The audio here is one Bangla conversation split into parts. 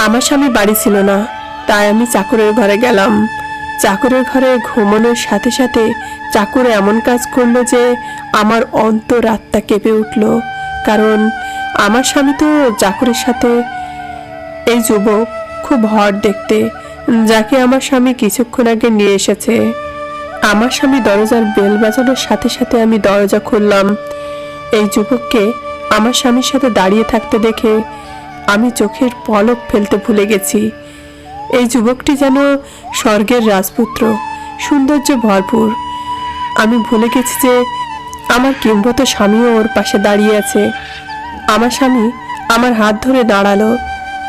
আমার স্বামী বাড়ি ছিল না, তাই আমি চাকরের ঘরে গেলাম। চাকরের ঘরে ঘুমানোর সাথে সাথে চাকর এমন কাজ করলো যে আমার অন্তরাত্মা কেঁপে উঠল। কারণ আমার স্বামী তো চাকরের সাথে, এই যুবক খুব হট দেখতে, যাকে আমার স্বামী কিছুক্ষণ আগে নিয়ে এসেছে। আমার স্বামী দরজার বেল বাজানোর সাথে সাথে আমি দরজা খুললাম। এই যুবককে আমার স্বামীর সাথে দাঁড়িয়ে থাকতে দেখে আমি চোখের পলক ফেলতে ভুলে গেছি। এই যুবকটি যেন স্বর্গের রাজপুত্র, সৌন্দর্য ভরপুর। আমি ভুলে গেছি যে আমার কিংবত স্বামীও ওর পাশে দাঁড়িয়ে আছে। আমার স্বামী আমার হাত ধরে দাঁড়ালো।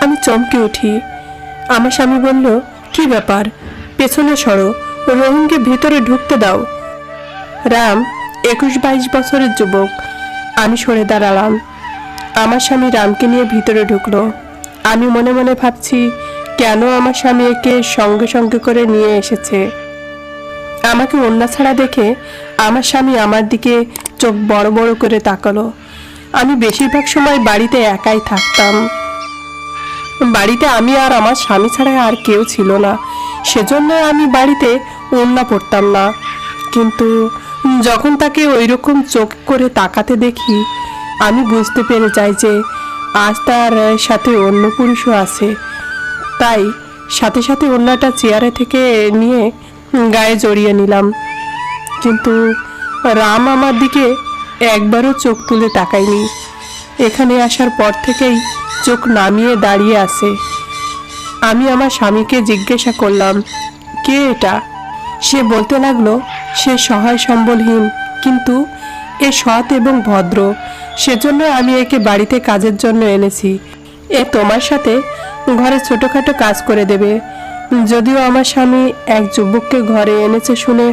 আমি চমকে উঠি। আমার স্বামী বলল, কি ব্যাপার, পেছনে সরো, রহিমকে ভিতরে ঢুকতে দাও। রাম 21-22 বছরের যুবক। আমি সরে দাঁড়ালাম। আমার স্বামী রামকে নিয়ে ভিতরে ঢুকলো। আমি মনে মনে ভাবছি, কেন আমার স্বামী একে সঙ্গে সঙ্গে করে নিয়ে এসেছে। আমাকে ওড়না ছাড়া দেখে আমার স্বামী আমার দিকে চোখ বড় বড় করে তাকালো। আমি বেশিরভাগ সময় বাড়িতে একাই থাকতাম। বাড়িতে আমি আর আমার স্বামী ছাড়া আর কেউ ছিল না, সেজন্য আমি বাড়িতে ওড়না পরতাম না। কিন্তু যখন তাকে ওইরকম চোখ করে তাকাতে দেখি, আমি বুঝতে পেরে যাই যে আজ তার সাথে অন্য পুরুষও আছে। তাই সাথে সাথে ওড়নাটা চেয়ারে থেকে নিয়ে গায়ে জড়িয়ে নিলাম। কিন্তু রাম আমার দিকে একবারও চোখ তুলে তাকায়নি। এখানে আসার পর থেকেই চোখ নামিয়ে দাঁড়িয়ে আছে। আমি আমার স্বামীকে জিজ্ঞাসা করলাম, কে এটা? সে বলতে লাগলো, সে সহায় সম্বলহীন, কিন্তু এ সৎ এবং ভদ্র, সেজন্য আমি একে বাড়িতে কাজের জন্য এনেছি। এ তোমার সাথে ঘরে ছোটখাটো কাজ করে দেবে। যদিও আমার স্বামী এক যুবককে ঘরে এনেছে শুনে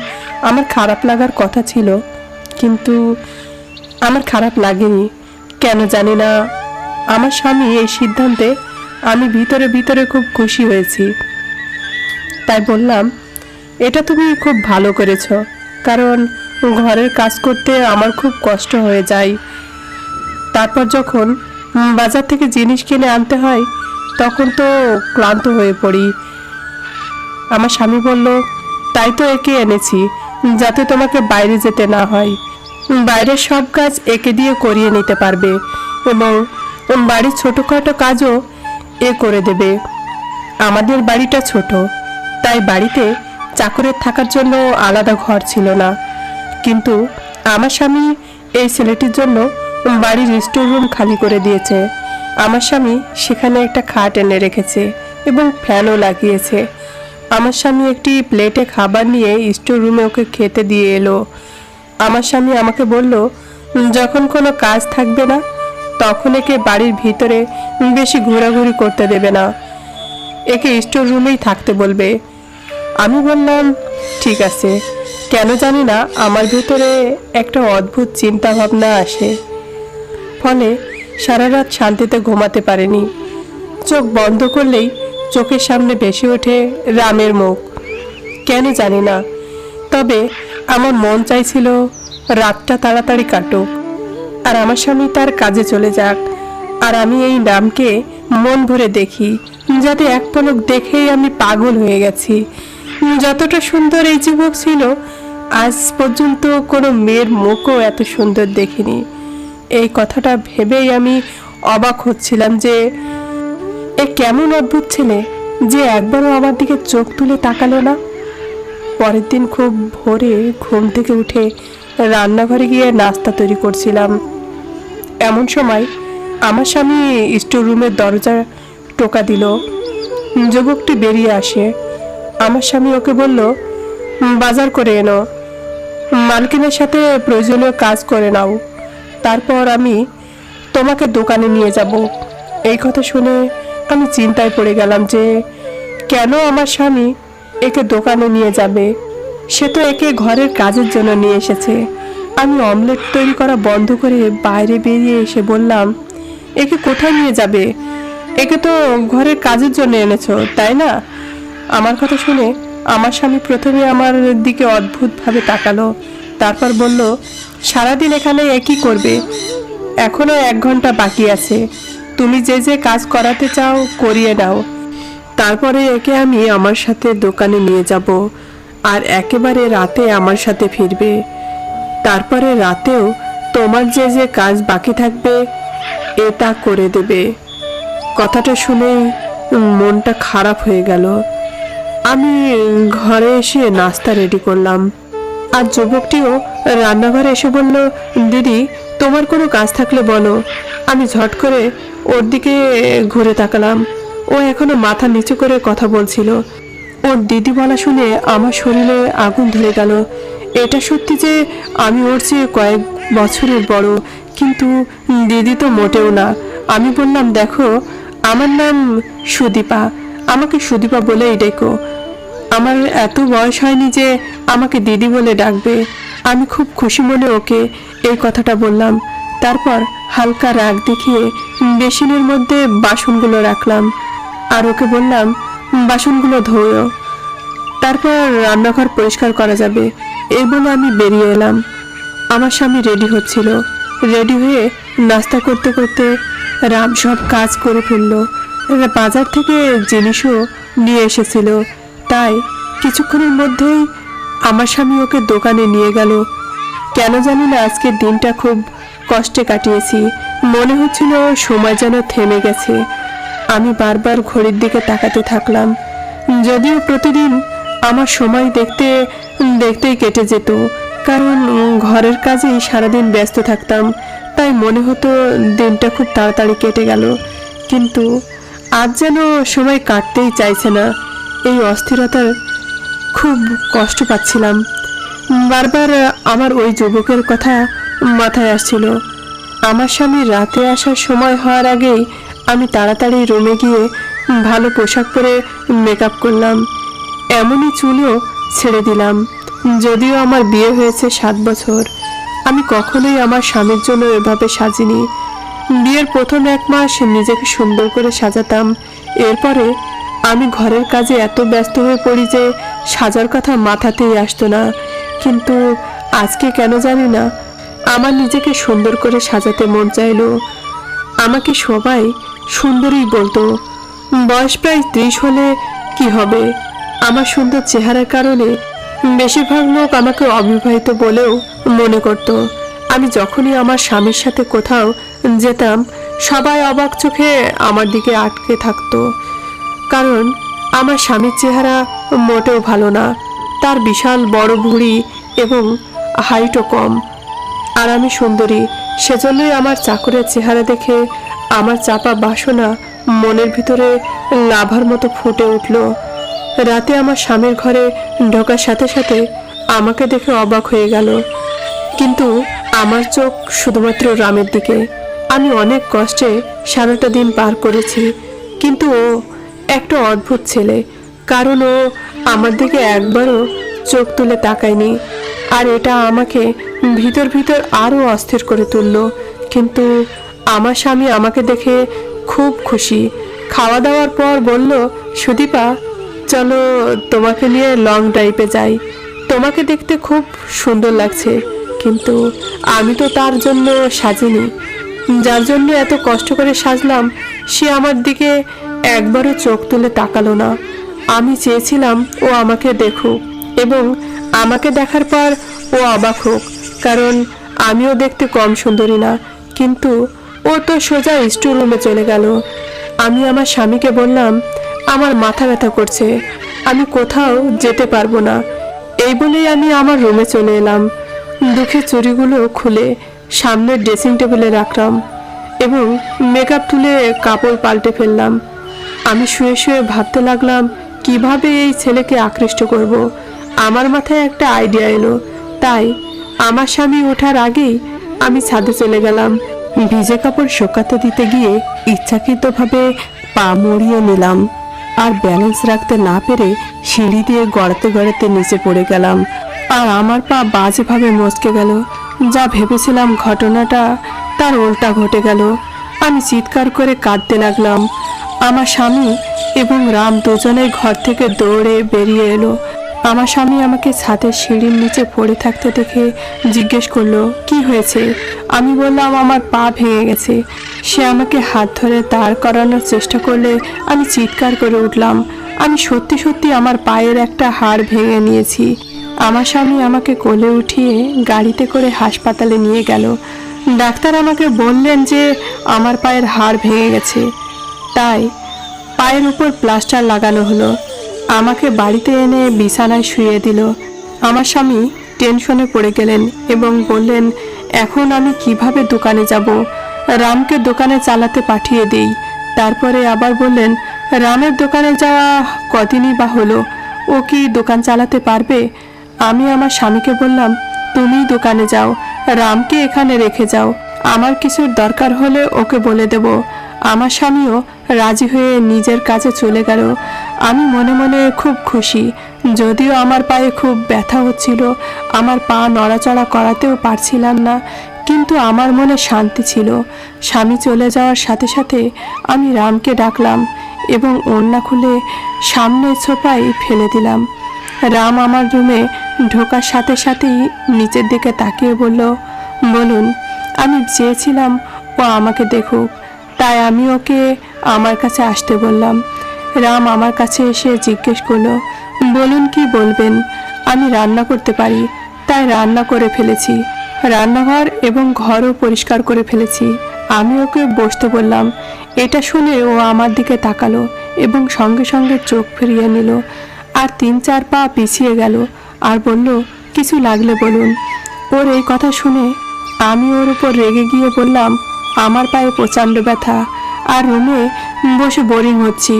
আমার খারাপ লাগার কথা ছিল, কিন্তু আমার খারাপ লাগেনি। কেন জানি না, আমার স্বামী এই সিদ্ধান্তে আমি ভিতরে ভিতরে খুব খুশি হয়েছি। তাই বললাম, এটা তুমি খুব ভালো করেছ, কারণ ঘরের কাজ করতে আমার খুব কষ্ট হয়ে যায়। তারপর যখন বাজার থেকে জিনিস কিনে আনতে হয়, তখন তো ক্লান্ত হয়ে পড়ি। আমার স্বামী বলল, তাই তো একে এনেছি, যাতে তোমাকে বাইরে যেতে না হয়। বাইরের সব কাজ একে দিয়ে করিয়ে নিতে পারবে এবং বাড়ির ছোটোখাটো কাজও এ করে দেবে। আমাদের বাড়িটা ছোট, তাই বাড়িতে চাকরের থাকার জন্য আলাদা ঘর ছিল না। কিন্তু আমার স্বামী এই ছেলেটির জন্য বাড়ির স্টোর রুম খালি করে দিয়েছে। আমার স্বামী সেখানে একটা খাট এনে রেখেছে এবং ফ্যানও লাগিয়েছে। আমার স্বামী একটি প্লেটে খাবার নিয়ে স্টোর রুমে ওকে খেতে দিয়ে এলো। আমার স্বামী আমাকে বলল, যখন কোনো কাজ থাকবে না, তখন একে বাড়ির ভিতরে বেশি ঘোরাঘুরি করতে দেবে না, একে স্টোর রুমেই থাকতে বলবে। আমি বললাম, ঠিক আছে। কেন জানি না আমার ভিতরে একটা অদ্ভুত চিন্তা ভাবনা আসে, ফলে সারা রাত শান্তিতে ঘুমাতে পারিনি। চোখ বন্ধ করলেই চোখের সামনে ভেসে ওঠে রামের মুখ। কেন জানি না, তবে আমার মন চাইছিল রাতটা তাড়াতাড়ি কাটুক আর আমার স্বামী তার কাজে চলে যাক, আর আমি এই রামকে মন ভরে দেখি, যাতে এক পলক দেখেই আমি পাগল হয়ে গেছি। যতটা সুন্দর এই যুবক ছিল, আজ পর্যন্ত কোনো মেয়ের মুখও এত সুন্দর দেখিনি। এই কথাটা ভেবেই আমি অবাক হচ্ছিলাম যে এ কেমন অদ্ভুত ছেলে যে একবারও আমার দিকে চোখ তুলে তাকালো না। পরের দিন খুব ভোরে ঘুম থেকে উঠে রান্নাঘরে গিয়ে নাস্তা তৈরি করছিলাম। এমন সময় আমার স্বামী স্টোর রুমের দরজা টোকা দিল। যুবকটি বেরিয়ে আসে। আমার স্বামী ওকে বলল, বাজার করে এনো, মালকিনের সাথে প্রয়োজনীয় কাজ করে নাও, তারপর আমি তোমাকে দোকানে নিয়ে যাব। এই কথা শুনে আমি চিন্তায় পড়ে গেলাম যে কেন আমার স্বামী একে দোকানে নিয়ে যাবে। সে তো একে ঘরের কাজের জন্য নিয়ে এসেছে। আমি অমলেট তৈরি করা বন্ধ করে বাইরে বেরিয়ে এসে বললাম, একে কোথায় নিয়ে যাবে? একে তো ঘরের কাজের জন্য এনেছো, তাই না? আমার কথা শুনে আমার স্বামী প্রথমে আমার দিকে অদ্ভুতভাবে তাকালো, তারপর বলল, সারাদিন এখানে একই করবে, এখনো 1 ঘন্টা বাকি আছে, তুমি যে যে কাজ করাতে চাও করিয়ে দাও, তারপরে একে আমি আমার সাথে দোকানে নিয়ে যাব, আর একেবারে রাতে আমার সাথে ফিরবে। তারপরে রাতেও তোমার যে যে কাজ বাকি থাকবে এটা করে দেবে। কথাটা শুনেই মনটা খারাপ হয়ে গেল। আমি ঘরে এসে নাস্তা রেডি করলাম, আর যুবকটিও রান্নাঘরে এসে বলল, দিদি তোমার কোনো কাজ থাকলে বলো। আমি ঝট করে ওর দিকে ঘুরে তাকালাম। ও এখনো মাথা নিচু করে কথা বলছিল। ওর দিদি বলা শুনে আমার শরীরে আগুন ধরে গেল। এটা সত্যি যে আমি ওর চেয়ে কয়েক বছরের বড়, কিন্তু দিদি তো মোটেও না। আমি বললাম, দেখো আমার নাম সুদীপা, আমাকে সুদীপা বলেই ডেকো। আমার এত বয়স হয়নি যে আমাকে দিদি বলে ডাকবে। আমি খুব খুশি মনে ওকে এই কথাটা বললাম। তারপর হালকা রাগ দেখিয়ে বেসিনের মধ্যে বাসনগুলো রাখলাম, আর ওকে বললাম, বাসনগুলো ধোয়ো, তারপর রান্নাঘর পরিষ্কার করা যাবে। এই বলে আমি বেরিয়ে এলাম। আমার স্বামী রেডি হচ্ছিল। রেডি হয়ে নাস্তা করতে করতে রাম সব কাজ করে ফেললো। বাজার থেকে জিনিসও নিয়ে এসেছিল, তাই কিছুক্ষণের মধ্যেই আমার স্বামী ওকে দোকানে নিয়ে গেল। কেন জানি না আজকের দিনটা খুব কষ্টে কাটিয়েছি। মনে হচ্ছিল সময় যেন থেমে গেছে। আমি বারবার ঘড়ির দিকে তাকাতে থাকলাম। যদিও প্রতিদিন আমার সময় দেখতে দেখতেই কেটে যেত, কারণ ঘরের কাজেই সারাদিন ব্যস্ত থাকতাম, তাই মনে হতো দিনটা খুব তাড়াতাড়ি কেটে গেল। কিন্তু আজ যেন সময় কাটতেই চাইছে না। এই অস্থিরতার খুব কষ্ট পাচ্ছিলাম। বারবার আমার ওই যুবকের কথা মাথায় আসছিল। আমার স্বামী রাতে আসার সময় হওয়ার আগেই আমি তাড়াতাড়ি রুমে গিয়ে ভালো পোশাক পরে মেকআপ করলাম। এমনই চুলও ছেড়ে দিলাম। যদিও আমার বিয়ে হয়েছে 7 বছর, আমি কখনোই আমার স্বামীর জন্য এভাবে সাজিনি। বিয়ের প্রথম 1 মাস নিজেকে সুন্দর করে সাজাতাম। এরপরে আমি ঘরের কাজে এত ব্যস্ত হয়ে পড়ি যে সাজার কথা মাথাতেই আসতো না। কিন্তু আজকে কেন জানি না আমার নিজেকে সুন্দর করে সাজাতে মন চাইলো। আমাকে সবাই সুন্দরী বলতো। বয়স প্রায় 30 হলে কি হবে, আমার সুন্দর চেহারার কারণে বেশিরভাগ লোক আমাকে অবিবাহিত বলেও মনে করত। আমি যখনই আমার স্বামীর সাথে কোথাও যেতাম, সবাই অবাক চোখে আমার দিকে আটকে থাকতো, কারণ আমার স্বামীর চেহারা মোটেও ভালো না। তার বিশাল বড় ভুঁড়ি এবং হাইটও কম, আর আমি সুন্দরী। সেজন্যই আমার চাকরের চেহারা দেখে আমার চাপা বাসনা মনের ভিতরে লাভার মতো ফুটে উঠল। রাতে আমার স্বামীর ঘরে ঢোকার সাথে সাথে আমাকে দেখে অবাক হয়ে গেল, কিন্তু আমার চোখ শুধুমাত্র রামের দিকে। আমি অনেক কষ্টে সারাটা দিন পার করেছি, কিন্তু ও একটা অদ্ভুত ছেলে, কারণ ও আমার দিকে একবারও চোখ তুলে তাকায়নি। আর এটা আমাকে ভিতর ভিতর আরও অস্থির করে তুলল। কিন্তু আমার স্বামী আমাকে দেখে খুব খুশি। খাওয়া দাওয়ার পর বলল, সুদীপা চলো তোমাকে নিয়ে লং ড্রাইভে যাই, তোমাকে দেখতে খুব সুন্দর লাগছে। কিন্তু আমি তো তার জন্য সাজিনি। যার জন্য এত কষ্ট করে সাজলাম সে আমার দিকে একবারও চোখ তুলে তাকালো না। আমি চেয়েছিলাম ও আমাকে দেখুক এবং আমাকে দেখার পর ও অবাক হোক, কারণ আমিও দেখতে কম সুন্দরী না। কিন্তু ও তো সোজা স্টোর রুমে চলে গেল। আমি আমার স্বামীকে বললাম, আমার মাথা ব্যথা করছে, আমি কোথাও যেতে পারবো না। এই বলেই আমি আমার রুমে চলে এলাম। দুঃখে চুড়িগুলো খুলে সামনের ড্রেসিং টেবিলে রাখলাম এবং মেকআপ তুলে কাপড় পাল্টে ফেললাম। আমি শুয়ে শুয়ে ভাবতে লাগলাম কিভাবে এই ছেলেকে আকৃষ্ট করব। আমার মাথায় একটা আইডিয়া এলো, তাই আমার স্বামী ওঠার আগেই আমি ছাদে চলে গেলাম। ভিজে কাপড় শুকাতে দিতে গিয়ে ইচ্ছাকৃতভাবে পা মরিয়ে নিলাম, আর ব্যালেন্স রাখতে না পেরে সিঁড়ি দিয়ে গড়াতে গড়াতে নিচে পড়ে গেলাম, আর আমার পা বাজেভাবে মচকে গেল। যা ভেবেছিলাম ঘটনাটা তার উল্টা ঘটে গেল। আমি চিৎকার করে কাঁদতে লাগলাম। আমার স্বামী এবং রাম দুজনেই ঘর থেকে দৌড়ে বেরিয়ে এলো। আমার স্বামী আমাকে ছাদের সিঁড়ির নিচে পড়ে থাকতে দেখে জিজ্ঞেস করলো, কি হয়েছে? আমি বললাম, আমার পা ভেঙে গেছে। সে আমাকে হাত ধরে দাঁড় করানোর চেষ্টা করলে আমি চিৎকার করে উঠলাম, আমি সত্যি সত্যি আমার পায়ের একটা হাড় ভেঙে নিয়েছি। আমার স্বামী আমাকে কোলে উঠিয়ে গাড়িতে করে হাসপাতালে নিয়ে গেল। ডাক্তার আমাকে বললেন যে আমার পায়ের হাড় ভেঙে গেছে, তাই পায়ের উপর প্লাস্টার লাগানো হলো। আমাকে বাড়িতে এনে বিছানায় শুয়ে দিল। আমার স্বামী টেনশনে পড়ে গেলেন এবং বললেন, এখন আমি কিভাবে দোকানে যাব? রামকে দোকানে চালাতে পাঠিয়ে দেই। তারপরে আবার বললেন, রামের দোকানে যাওয়া কদিনই বা হলো, ও কি দোকান চালাতে পারবে? আমি আমার স্বামীকে বললাম, তুমিই দোকানে যাও, রামকে এখানে রেখে যাও, আমার কিছুর দরকার হলে ওকে বলে দেব। আমার স্বামীও রাজি হয়ে নিজের কাজে চলে গেল। আমি মনে মনে খুব খুশি, যদিও আমার পায়ে খুব ব্যথা হচ্ছিল, আমার পা নড়াচড়া করাতেও পারছিলাম না, কিন্তু আমার মনে শান্তি ছিল। স্বামী চলে যাওয়ার সাথে সাথে আমি রামকে ডাকলাম এবং ওড়না খুলে সামনের সোফায় ফেলে দিলাম। রাম আমার রুমে ঢোকার সাথে সাথেই নিচের দিকে তাকিয়ে বলল, বলুন। আমি চেয়েছিলাম ও আমাকে দেখুক, তাই আমি ওকে আমার কাছে আসতে বললাম। রাম আমার কাছে এসে জিজ্ঞেস করলো, বলুন কি বলবেন? আমি রান্না করতে পারি, তাই রান্না করে ফেলেছি। রান্নাঘর এবং ঘরও পরিষ্কার করে ফেলেছি। আমি ওকে বসতে বললাম। এটা শুনে ও আমার দিকে তাকালো এবং সঙ্গে সঙ্গে চোখ ফিরিয়ে নিল আর 3-4 পা পিছিয়ে গেল আর বলল, কিছু লাগলে বলুন। ওর এই কথা শুনে আমি ওর উপর রেগে গিয়ে বললাম, আমার পায়ে প্রচণ্ড ব্যথা আর রুমে বসে বোরিং হচ্ছি,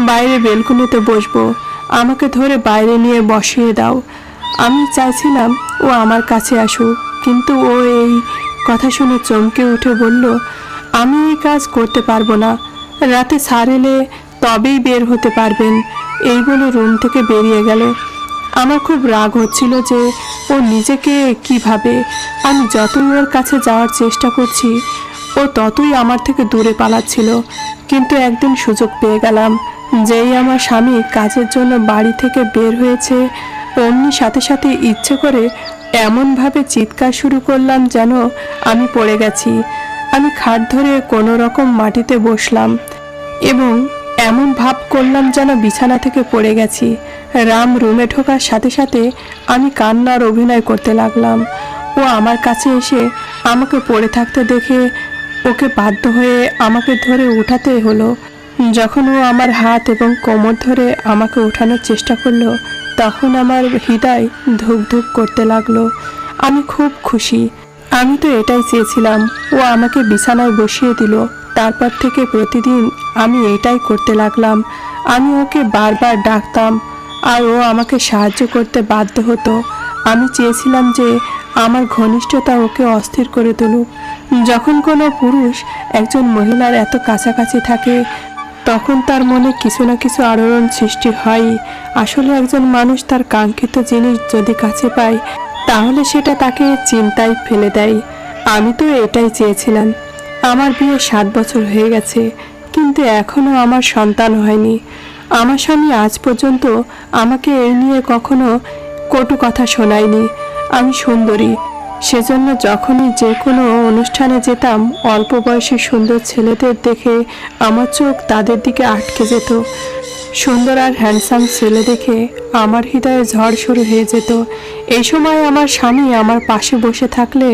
বাইরে বেলকনিতে বসবো, আমাকে ধরে বাইরে নিয়ে বসিয়ে দাও। আমি চাইছিলাম ও আমার কাছে আসুক, কিন্তু ও এই কথা শুনে চমকে উঠে বলল, আমি এই কাজ করতে পারবো না, রাতে স্যার এলে তবেই বের হতে পারবেন। এই বলে রুম থেকে বেরিয়ে গেল। আমার খুব রাগ হচ্ছিল যে ও নিজেকে কিভাবে, আমি যতই ওর কাছে যাওয়ার চেষ্টা করছি ও ততই আমার থেকে দূরে পালাচ্ছিল। কিন্তু একদিন সুযোগ পেয়ে গেলাম। যেই আমার স্বামী কাজের জন্য বাড়ি থেকে বের হয়েছে, অমনি সাথে সাথে ইচ্ছে করে এমনভাবে চিৎকার শুরু করলাম যেন আমি পড়ে গেছি। আমি খাট ধরে কোনো রকম মাটিতে বসলাম এবং এমন ভাব করলাম যেন বিছানা থেকে পড়ে গেছি। রাম রুমে ঢোকার সাথে সাথে আমি কান্নার অভিনয় করতে লাগলাম। ও আমার কাছে এসে আমাকে পড়ে থাকতে দেখে ওকে বাধ্য হয়ে আমাকে ধরে উঠাতে হলো। যখন ও আমার হাত এবং কোমর ধরে আমাকে ওঠানোর চেষ্টা করলো, তখন আমার হৃদয় ধুক ধুক করতে লাগলো। আমি খুব খুশি। আমি তো এটাই চেয়েছিলাম। ও আমাকে বিছানায় বসিয়ে দিল। তারপর থেকে প্রতিদিন আমি এটাই করতে লাগলাম। আমি ওকে বারবার ডাকতাম আর ও আমাকে সাহায্য করতে বাধ্য হতো। আমি চেয়েছিলাম যে আমার ঘনিষ্ঠতা ওকে অস্থির করে তুলুক। যখন কোনো পুরুষ একজন মহিলার এত কাছাকাছি থাকে, তখন তার মনে কিছু না কিছু আলোড়ন সৃষ্টি হয়। আসলে একজন মানুষ তার কাঙ্ক্ষিত জিনিস যদি কাছে পায়, তাহলে সেটা তাকে চিন্তায় ফেলে দেয়। আমি তো এটাই চেয়েছিলাম। আমার বিয়ে 7 বছর হয়ে গেছে, কিন্তু এখনো আমার সন্তান হয়নি। আমার স্বামী আজ পর্যন্ত আমাকে এই নিয়ে কখনো কটু কথা শোনায়নি। আমি সুন্দরী, সেজন্য যখনই যে কোনো অনুষ্ঠানে যেতাম, অল্প বয়সী সুন্দর ছেলেদের দেখে আমার চোখ তাদের দিকে আটকে যেত। সুন্দর আর হ্যান্ডসাম ছেলে দেখে আমার হৃদয়ে ঝড় শুরু হয়ে যেত। এই সময় আমার স্বামী আমার পাশে বসে থাকলে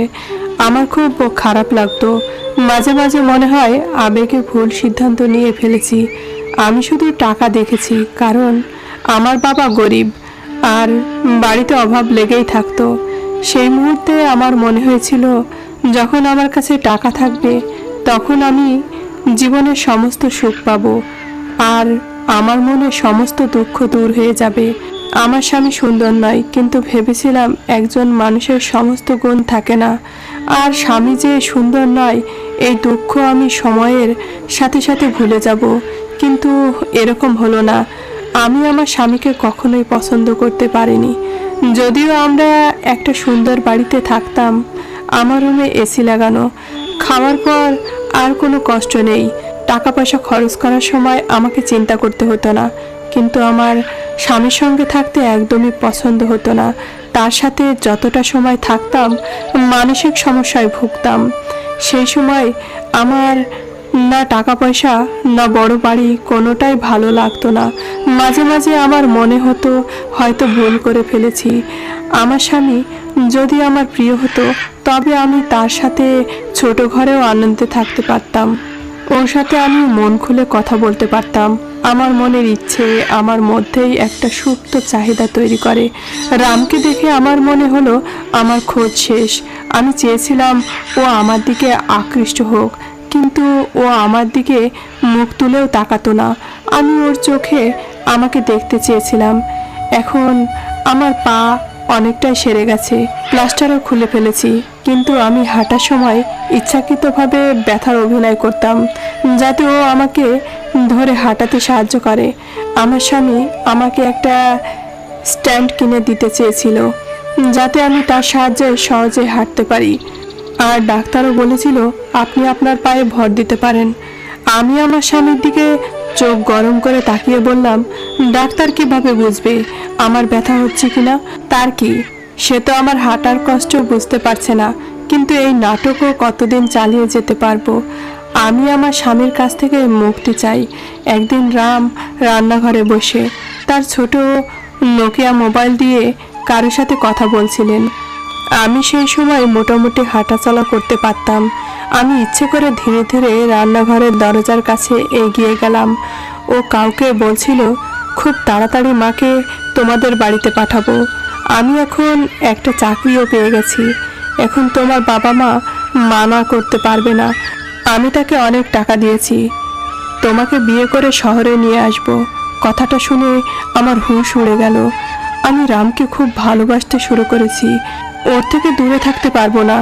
আমার খুব খারাপ লাগতো। মাঝে মাঝে মনে হয় আবেগে ভুল সিদ্ধান্ত নিয়ে ফেলেছি। আমি শুধু টাকা দেখেছি, কারণ আমার বাবা গরিব আর বাড়িতে অভাব লেগেই থাকতো। সেই মুহূর্তে আমার মনে হয়েছিল, যখন আমার কাছে টাকা থাকবে তখন আমি জীবনের সমস্ত সুখ পাবো আর আমার মনে সমস্ত দুঃখ দূর হয়ে যাবে। আমার স্বামী সুন্দর নয়, কিন্তু ভেবেছিলাম একজন মানুষের সমস্ত গুণ থাকে না, আর স্বামী যে সুন্দর নয় এই দুঃখ আমি সময়ের সাথে সাথে ভুলে যাব। কিন্তু এরকম হলো না। আমি আমার স্বামীকে কখনোই পছন্দ করতে পারিনি। যদিও আমরা একটা সুন্দর বাড়িতে থাকতাম, আমার রুমে এসি লাগানো, খাওয়ার পর আর কোনো কষ্ট নেই, টাকা পয়সা খরচ করার সময় আমাকে চিন্তা করতে হতো না। কিন্তু আমার স্বামীর সঙ্গে থাকতে একদমই পছন্দ হতো না। তার সাথে যতটা সময় থাকতাম মানসিক সমস্যায় ভুগতাম। সেই সময় আমার না টাকা পয়সা না বড় বাড়ি কোনোটাই ভালো লাগতো না। মাঝে মাঝে আমার মনে হতো হয়তো ভুল করে ফেলেছি। আমার স্বামী যদি আমার প্রিয় হতো তবে আমি তার সাথে ছোট ঘরেও আনন্দে থাকতে পারতাম। ওর সাথে আমি মন খুলে কথা বলতে পারতাম। আমার মনের ইচ্ছে আমার মধ্যেই একটা সুপ্ত চাহিদা তৈরি করে। রামকে দেখে আমার মনে হলো আমার খোঁজ শেষ। আমি চেয়েছিলাম ও আমার দিকে আকৃষ্ট হোক, কিন্তু ও আমার দিকে মুখ তুলেও তাকাতো না। আমি ওর চোখে আমাকে দেখতে চেয়েছিলাম। এখন আমার পা অনেকটাই সেরে গেছে, প্লাস্টারও খুলে ফেলেছি, কিন্তু আমি হাঁটার সময় ইচ্ছাকৃতভাবে ব্যথার অভিনয় করতাম যাতে ও আমাকে ধরে হাঁটাতে সাহায্য করে। আমার স্বামী আমাকে একটা স্ট্যান্ড কিনে দিতে চেয়েছিল যাতে আমি তার সাহায্যে সহজে হাঁটতে পারি। আর ডাক্তারও বলেছিল আপনি আপনার পায়ে ভর দিতে পারেন। আমি আমার স্বামীর দিকে চোখ গরম করে তাকিয়ে বললাম, ডাক্তার কিভাবে বুঝবে আমার ব্যথা হচ্ছে কিনা? তার কি, সে তো আমার হাঁটার কষ্ট বুঝতে পারছে না। কিন্তু এই নাটকও কতদিন চালিয়ে যেতে পারবো? আমি আমার স্বামীর কাছ থেকে মুক্তি চাই। একদিন রাম রান্নাঘরে বসে তার ছোট নোকিয়া মোবাইল দিয়ে কারোর সাথে কথা বলছিলেন। আমি সেই সময় মোটামুটি হাঁটাচলা করতে পারতাম। আমি ইচ্ছে করে ধীরে ধীরে রান্নাঘরের দরজার কাছে এগিয়ে গেলাম। ও কাউকে বলছিল খুব তাড়াতাড়ি মাকে তোমাদের বাড়িতে পাঠাবো। আমি এখন একটা চাকরিও পেয়ে গেছি। এখন তোমার বাবা মা মানা করতে পারবে না। আমি তাকে অনেক টাকা দিয়েছি, তোমাকে বিয়ে করে শহরে নিয়ে আসব। কথাটা শুনে আমার হুঁশ উড়ে গেল। আমি রামকে খুব ভালোবাসতে শুরু করেছি। ওর থেকে দূরে থাকতে পারবো না।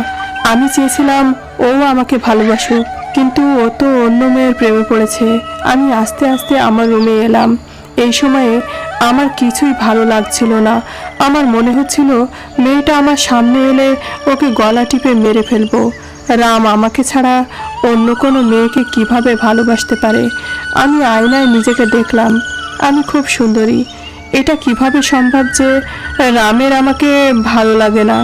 আমি চেয়েছিলাম ও আমাকে ভালোবাসুক, কিন্তু ও তো অন্য মেয়ের প্রেমে পড়েছে। আমি আস্তে আস্তে আমার রুমে এলাম। এই সময়ে আমার কিছুই ভালো লাগছিল না। আমার মনে হচ্ছিল মেয়েটা আমার সামনে এলে ওকে গলা টিপে মেরে ফেলবো। রাম আমাকে ছাড়া অন্য কোনো মেয়েকে কিভাবে ভালোবাসতে পারে? আমি আয়নায় নিজেকে দেখলাম, আমি খুব সুন্দরী। এটা কিভাবে সম্ভব যে রামের আমাকে ভালো লাগে না?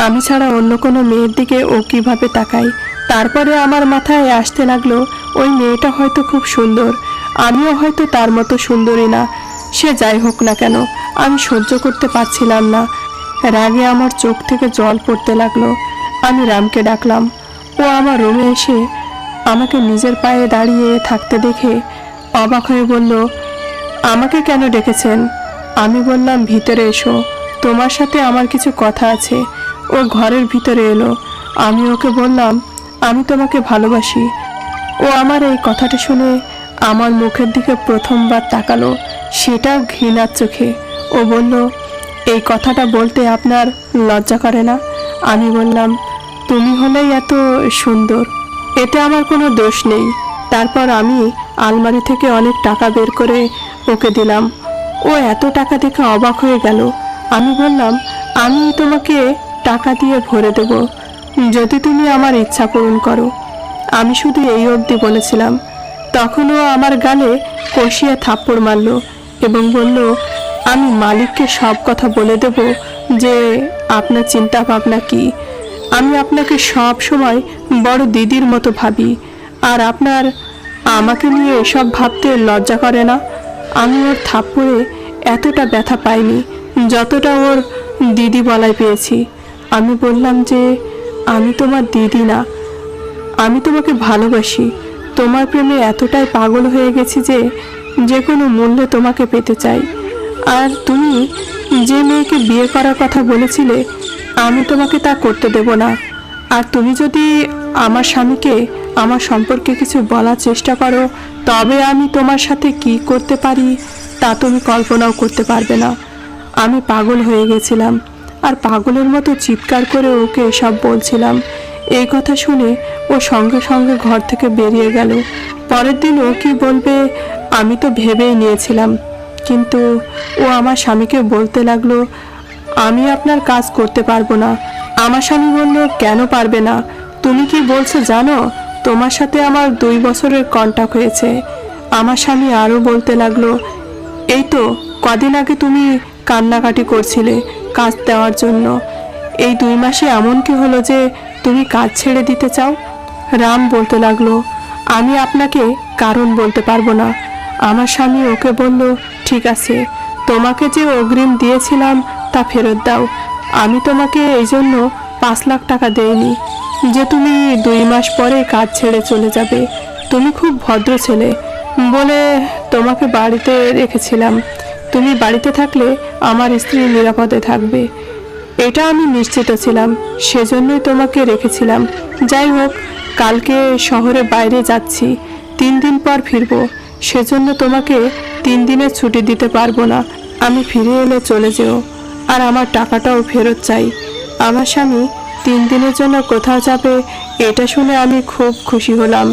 আমি ছাড়া অন্য কোনো মেয়ের দিকে ও কিভাবে তাকায়? তারপরে আমার মাথায় আসতে লাগলো ওই মেয়েটা হয়তো খুব সুন্দর, আমিও হয়তো তার মতো সুন্দরী না। সে যাই হোক না কেন, আমি সহ্য করতে পারছিলাম না। রাগে আমার চোখ থেকে জল পড়তে লাগলো। আমি রামকে ডাকলাম। ও আমার রুমে এসে আমাকে নিজের পায়ে দাঁড়িয়ে থাকতে দেখে অবাক হয়ে বলল, আমাকে কেন ডেকেছেন? আমি বললাম, ভিতরে এসো, তোমার সাথে আমার কিছু কথা আছে। ও ঘরের ভিতরে এলো। আমি ওকে বললাম, আমি তোমাকে ভালোবাসি। ও আমার এই কথাটা শুনে আমার মুখের দিকে প্রথমবার তাকালো, সেটাও ঘৃণার চোখে। ও বলল, এই কথাটা বলতে আপনার লজ্জা করে না? আমি বললাম, তুমি হলেই এত সুন্দর, এতে আমার কোনো দোষ নেই। তারপর আমি আলমারি থেকে অনেক টাকা বের করে ওকে দিলাম। ও এত টাকা দেখে অবাক হয়ে গেল। আমি বললাম, আমি তোমাকে টাকা দিয়ে ভরে দেব যদি তুমি আমার ইচ্ছা পূরণ করো। আমি শুধু এই অবধি বলেছিলাম। তখনও আমার গালে কষিয়ে থাপ্পড় মারল এবং বলল, আমি মালিককে সব কথা বলে দেব যে আপনার চিন্তা ভাবনা কি। আমি আপনাকে সব সময় বড় দিদির মতো ভাবি, আর আপনার আমাকে নিয়ে এসব ভাবতে লজ্জা করে না? আমি ওর থাপ্পড়ে এতটা ব্যথা পাইনি যতটা ওর দিদি বলায় পেয়েছি। আমি বললাম যে আমি তোমার দিদি না, আমি তোমাকে ভালোবাসি। তোমার প্রেমে এতটাই পাগল হয়ে গেছি যে যে কোনো মূল্যে তোমাকে পেতে চাই। আর তুমি যে মেয়েকে বিয়ে করার কথা বলেছিলে, আমি তোমাকে তা করতে দেব না। আর তুমি যদি আমার স্বামীকে আমার সম্পর্কে কিছু বলার চেষ্টা করো, তবে আমি তোমার সাথে কি করতে পারি তা তুমি কল্পনাও করতে পারবে না। আমি পাগল হয়ে গেছিলাম, আর পাগলের মতো চিৎকার করে ওকে এসব বলছিলাম। এই কথা শুনে ও সঙ্গে সঙ্গে ঘর থেকে বেরিয়ে গেল। পরের দিন ও কি বলবে আমি তো ভেবেই নিয়েছিলাম, কিন্তু ও আমার স্বামীকে বলতে লাগলো, আমি আপনার কাজ করতে পারবো না। আমার স্বামী বলল, কেন পারবে না? তুমি কি বলছো জানো? তোমার সাথে আমার 2 বছরের কন্ট্যাক্ট হয়েছে। আমার স্বামী আরও বলতে লাগলো, এই তো কদিন আগে তুমি কান্নাকাটি করছিলে কাজ দেওয়ার জন্য। এই 2 মাসে এমন কি হলো যে তুমি কাজ ছেড়ে দিতে চাও? রাম বলতে লাগলো, আমি আপনাকে কারণ বলতে পারবো না। আমার স্বামী ওকে বলল, ঠিক আছে, তোমাকে যে অগ্রিম দিয়েছিলাম তা ফেরত দাও। আমি তোমাকে এই জন্য 5 লাখ টাকা দেইনি যে তুমি 2 মাস পরে কাজ ছেড়ে চলে যাবে। তুমি খুব ভদ্র ছেলে বলে তোমাকে বাড়িতে রেখেছিলাম। তুমি বাড়িতে থাকলে আমার স্ত্রী নিরাপদে থাকবে, এটা আমি নিশ্চিত ছিলাম, সেজন্যই তোমাকে রেখেছিলাম। যাই হোক, কালকে শহরে বাইরে যাচ্ছি, 3 দিন পর ফিরবো, সেজন্য তোমাকে 3 দিনের ছুটি দিতে পারবো না। আমি ফিরে এলে চলে যেও, আর আমার টাকাটাও ফেরত চাই। আমার স্বামী 3 দিনের জন্য কোথাও যাবে, এটা শুনে আমি খুব খুশি হলাম।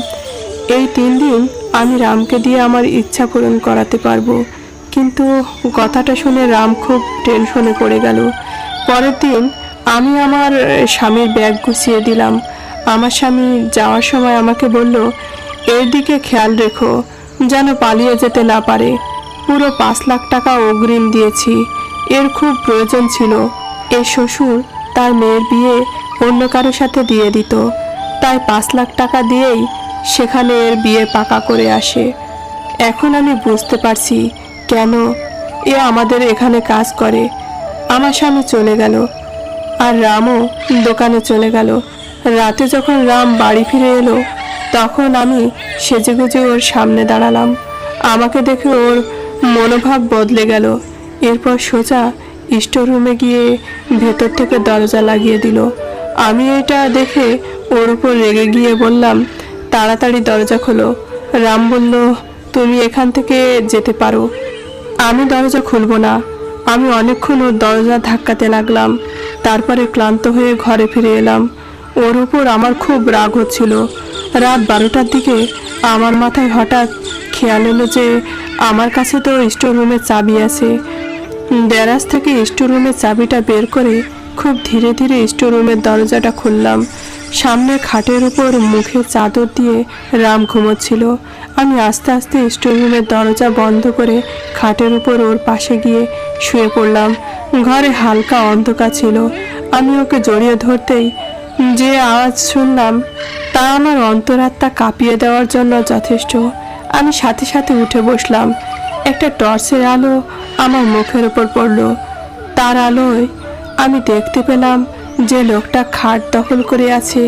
এই 3 দিন আমি রামকে দিয়ে আমার ইচ্ছা পূরণ করাতে পারবো। কিন্তু কথাটা শুনে রাম খুব টেনশনে পড়ে গেল। পরের দিন আমি আমার স্বামীর ব্যাগ গুছিয়ে দিলাম। আমার স্বামী যাওয়ার সময় আমাকে বলল, এর দিকে খেয়াল রেখো যেন পালিয়ে যেতে না পারে। পুরো 5 লাখ টাকা অগ্রিম দিয়েছি, এর খুব প্রয়োজন ছিল। এর শ্বশুর তার মেয়ের বিয়ে অন্য কারোর সাথে দিয়ে দিত, তাই 5 লাখ টাকা দিয়েই সেখানে এর বিয়ে পাকা করে আসে। এখন আমি বুঝতে পারছি কেন এ আমাদের এখানে কাজ করে। আমার স্বামী চলে গেল, আর রামও দোকানে চলে গেল। রাতে যখন রাম বাড়ি ফিরে এলো, তখন আমি সেজেগুজে ওর সামনে দাঁড়ালাম। আমাকে দেখে ওর মনোভাব বদলে গেল। এরপর সোজা স্টোর রুমে গিয়ে ভেতর থেকে দরজা লাগিয়ে দিল। আমি এটা দেখে ওর উপর রেগে গিয়ে বললাম, তাড়াতাড়ি দরজা খোলো। রাম বলল, তুমি এখান থেকে যেতে পারো। আমি দরজা খুলব না। আমি অনেকক্ষণ ওর দরজা ধাক্কাতে লাগলাম, তারপরে ক্লান্ত হয়ে ঘরে ফিরে এলাম। ওর উপর আমার খুব রাগ হচ্ছিল। রাত 12টার দিকে আমার মাথায় হঠাৎ খেয়াল এলো যে আমার কাছে তো স্টোর রুমের চাবি আছে। দেরাজ থেকে স্টোর রুমের চাবিটা বের করে খুব ধীরে ধীরে স্টোর রুমের দরজাটা খুললাম। সামনে খাটের উপর মুখে চাদর দিয়ে রাম ঘুমোচ্ছিল। আমি আস্তে আস্তে স্টোর রুমের দরজা বন্ধ করে খাটের উপর ওর পাশে গিয়ে শুয়ে পড়লাম। ঘরে হালকা অন্ধকার ছিল। আমি ওকে জড়িয়ে ধরতেই যে আওয়াজ শুনলাম তা আমার অন্তরাত্মা কাঁপিয়ে দেওয়ার জন্য যথেষ্ট। আমি সাথে সাথে উঠে বসলাম। একটা টর্চের আলো আমার মুখের উপর পড়ল। তার আলোয় আমি দেখতে পেলাম যে লোকটা খাট দখল করে আছে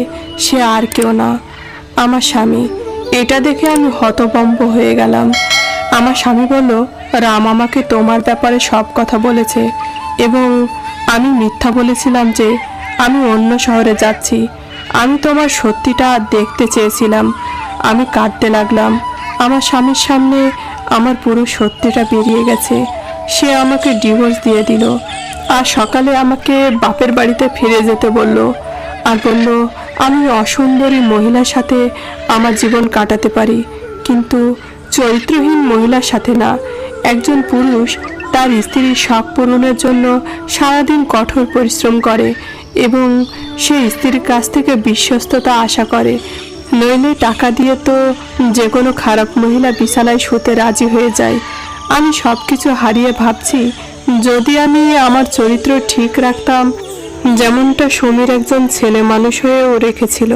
সে আর কেউ না, আমার স্বামী। এটা দেখে আমি হতভম্ব হয়ে গেলাম। আমার স্বামী বলল, রাম আমাকে তোমার ব্যাপারে সব কথা বলেছে এবং আমি মিথ্যা বলেছিলাম যে আমি অন্য শহরে যাচ্ছি। আমি তোমার সত্যিটা দেখতে চেয়েছিলাম। আমি কাঁদতে লাগলাম। আমার স্বামীর সামনে আমার পুরো সত্যিটা বেরিয়ে গেছে। সে আমাকে ডিভোর্স দিয়ে দিল, আর সকালে আমাকে বাপের বাড়িতে ফিরে যেতে বলল, আর বলল আমি অসুন্দরী মহিলার সাথে আমার জীবন কাটাতে পারি, কিন্তু চরিত্রহীন মহিলার সাথে না। একজন পুরুষ তার স্ত্রীর শখ পূরণের জন্য সারাদিন কঠোর পরিশ্রম করে এবং সে স্ত্রীর কাছ থেকে বিশ্বস্ততা আশা করে, নইলে টাকা দিয়ে তো যে কোনো খারাপ মহিলা বিছানায় শুতে রাজি হয়ে যায়। আমি সব কিছু হারিয়ে ভাবছি, যদি আমি আমার চরিত্র ঠিক রাখতাম যেমনটা সমীর একজন ছেলে মানুষ হয়েও রেখেছিল।